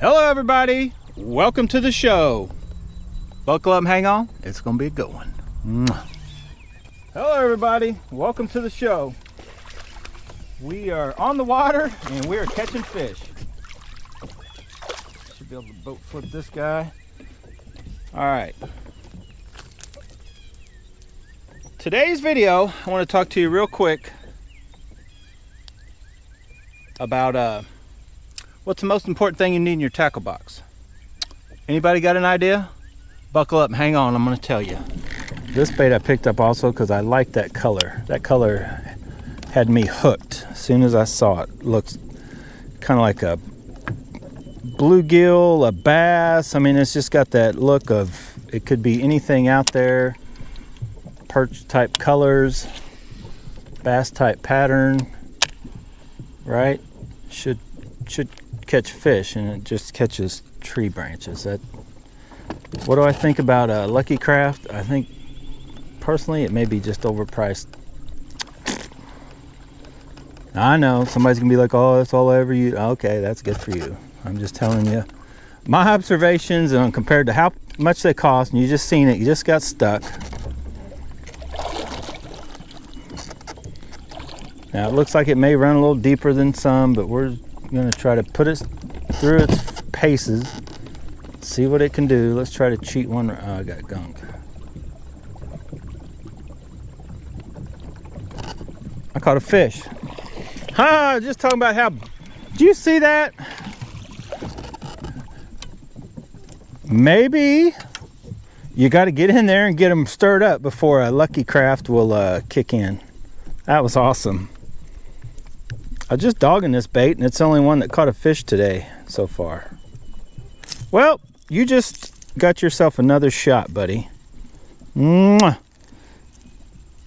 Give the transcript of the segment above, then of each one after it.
Hello everybody, welcome to the show. Buckle up and hang on, it's gonna be a good one. Mwah. Hello everybody, welcome to the show. We are on the water and we are catching fish. Should be able to boat flip this guy. All right. Today's video, I want to talk to you real quick about what's the most important thing you need in your tackle box. Anybody got an idea? Buckle up and hang on, I'm going to tell you. This bait I picked up also because I like that color. That color had me hooked as soon as I saw it. Looks kind of like a bluegill, a bass. I mean, it's just got that look of, it could be anything out there. Perch type colors, bass type pattern, right? Should catch fish, and it just catches tree branches. What do I think about Lucky Craft? I think personally it may be just overpriced. I know somebody's gonna be like, oh, that's all I ever use. Okay, that's good for you. I'm just telling you my observations, and compared to how much they cost, and you just seen it, you just got stuck. Now it looks like it may run a little deeper than some, but we're going to try to put it through its paces, see what it can do. Let's try to cheat one. Oh, I got gunk. I caught a fish. Just talking about how, do you see that? Maybe you got to get in there and get them stirred up before a Lucky Craft will kick in. That was awesome. I was just dogging this bait, and it's the only one that caught a fish today so far. Well, you just got yourself another shot, buddy. Mwah.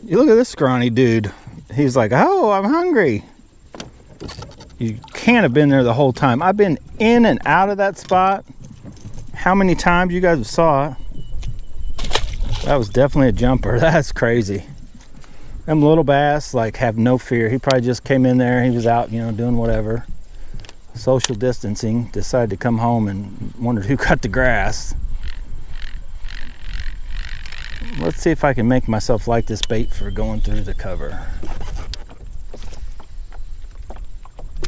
You look at this scrawny dude. He's like, oh, I'm hungry. You can't have been there the whole time. I've been in and out of that spot. How many times you guys saw it? That was definitely a jumper. That's crazy. Them little bass like have no fear. He probably just came in there. He was out, doing whatever. Social distancing. Decided to come home and wondered who cut the grass. Let's see if I can make myself like this bait for going through the cover.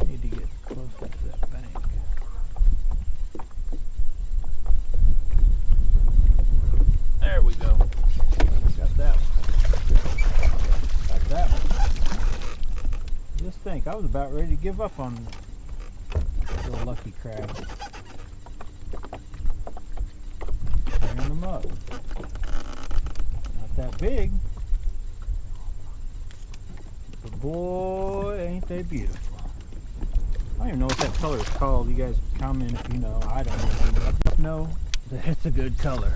Need to get closer to that bank. There we go. Got that one. That one. Just think, I was about ready to give up on little Lucky Crab. Tearing them up. Not that big, but boy, ain't they beautiful. I don't even know what that color is called. You guys comment if you know. I don't know. I just know that it's a good color.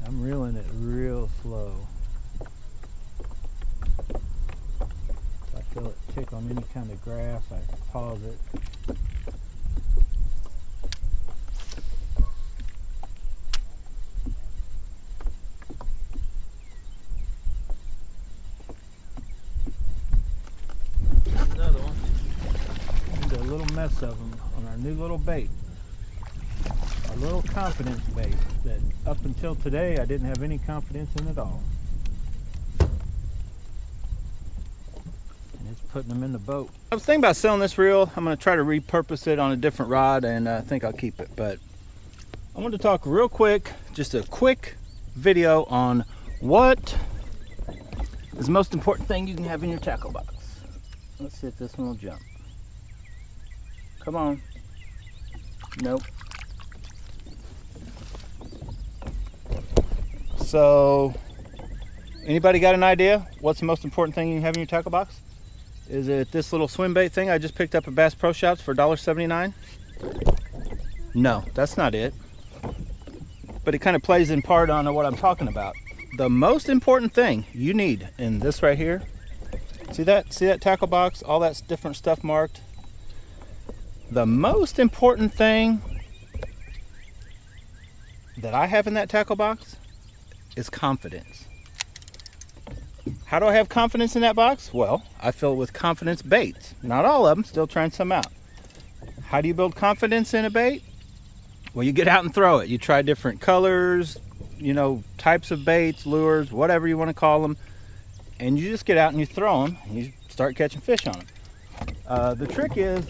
I'm reeling it real slow. If I feel it tick on any kind of grass, I pause it. Another one. We did a little mess of them on our new little bait. A little confidence bait that up until today I didn't have any confidence in at all. And it's putting them in the boat. I was thinking about selling this reel. I'm going to try to repurpose it on a different rod, and I think I'll keep it. But I want to talk real quick, just a quick video on what is the most important thing you can have in your tackle box. Let's see if this one will jump. Come on. Nope. So, anybody got an idea? What's the most important thing you have in your tackle box? Is it this little swim bait thing I just picked up at Bass Pro Shops for $1.79? No, that's not it. But it kind of plays in part on what I'm talking about. The most important thing you need in this right here, see that tackle box, all that different stuff marked? The most important thing that I have in that tackle box is confidence. How do I have confidence in that box? Well, I fill it with confidence baits. Not all of them, still trying some out. How do you build confidence in a bait? Well, you get out and throw it. You try different colors, you know, types of baits, lures, whatever you want to call them. And you just get out and you throw them and you start catching fish on them. The trick is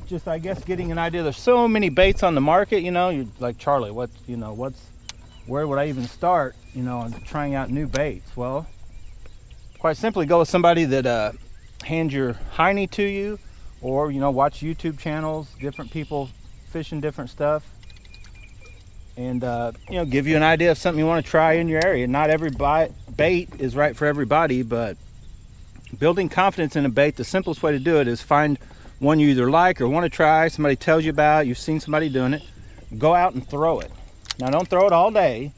just, I guess, getting an idea. There's so many baits on the market, you know. You're like, Charlie, where would I even start, you know, on trying out new baits? Well, quite simply, go with somebody that hands your hiney to you, or, you know, watch YouTube channels, different people fishing different stuff, and you know, give you an idea of something you want to try in your area. Not every bait is right for everybody, but building confidence in a bait, the simplest way to do it is find one you either like or want to try, somebody tells you about, you've seen somebody doing it, go out and throw it. Now, don't throw it all day.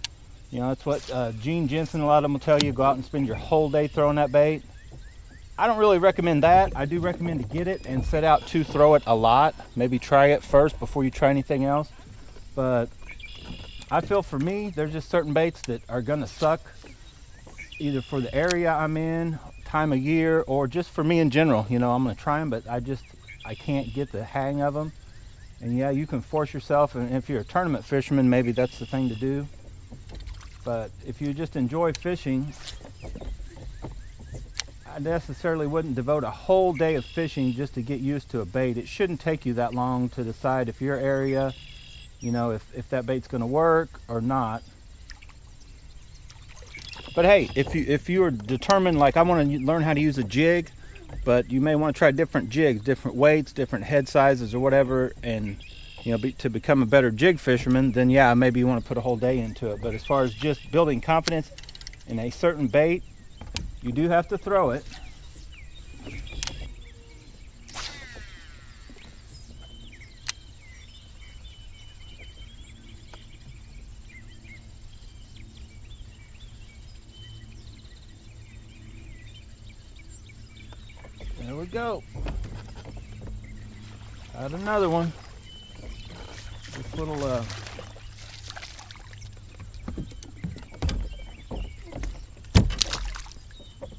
You know, that's what Gene Jensen, a lot of them will tell you, go out and spend your whole day throwing that bait. I don't really recommend that. I do recommend to get it and set out to throw it a lot. Maybe try it first before you try anything else. But I feel for me, there's just certain baits that are gonna suck, either for the area I'm in, time of year, or just for me in general. You know, I'm gonna try them, but I can't get the hang of them. And yeah, you can force yourself, and if you're a tournament fisherman, maybe that's the thing to do. But if you just enjoy fishing, I necessarily wouldn't devote a whole day of fishing just to get used to a bait. It shouldn't take you that long to decide if your area, you know, if that bait's going to work or not. But hey, if you are determined, like, I want to learn how to use a jig, but you may want to try different jigs, different weights, different head sizes or whatever, and you know, to become a better jig fisherman, then yeah, maybe you want to put a whole day into it. But as far as just building confidence in a certain bait, you do have to throw it. There we go. Got another one. This little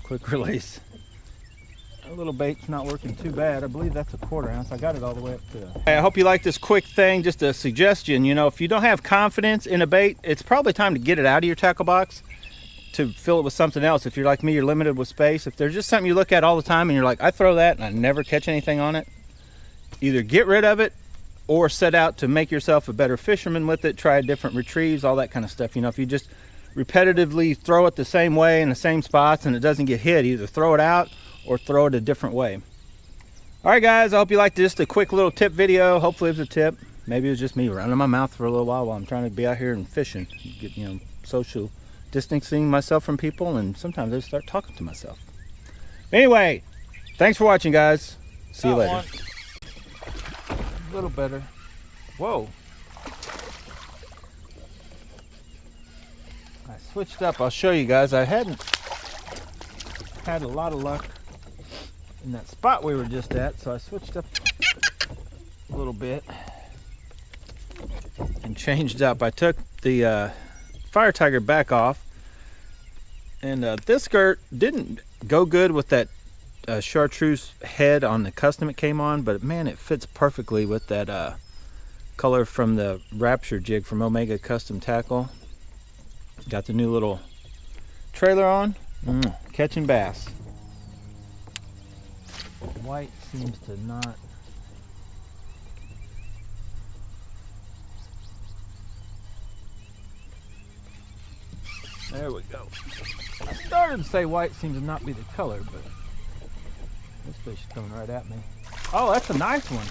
quick release. A little bait's not working too bad. I believe that's a 1/4 ounce. I got it all the way up to. Hey, I hope you like this quick thing. Just a suggestion. You know, if you don't have confidence in a bait, it's probably time to get it out of your tackle box to fill it with something else. If you're like me, you're limited with space. If there's just something you look at all the time and you're like, I throw that and I never catch anything on it, either get rid of it or set out to make yourself a better fisherman with it. Try different retrieves, all that kind of stuff. You know, if you just repetitively throw it the same way in the same spots and it doesn't get hit, either throw it out or throw it a different way. All right, guys, I hope you liked just a quick little tip video. Hopefully it was a tip. Maybe it was just me running my mouth for a little while I'm trying to be out here and fishing, get, you know, social distancing myself from people, and sometimes I just start talking to myself. Anyway, thanks for watching, guys. See you later. A little better. Whoa. I switched up. I'll show you guys. I hadn't had a lot of luck in that spot we were just at, so I switched up a little bit and changed up. I took the Fire Tiger back off, and this skirt didn't go good with that chartreuse head on the custom it came on, but man, it fits perfectly with that color from the Rapture jig from Omega Custom Tackle. Got the new little trailer on, catching bass. White seems to not. There we go. I started to say white seems to not be the color, but this fish is coming right at me. Oh, that's a nice one.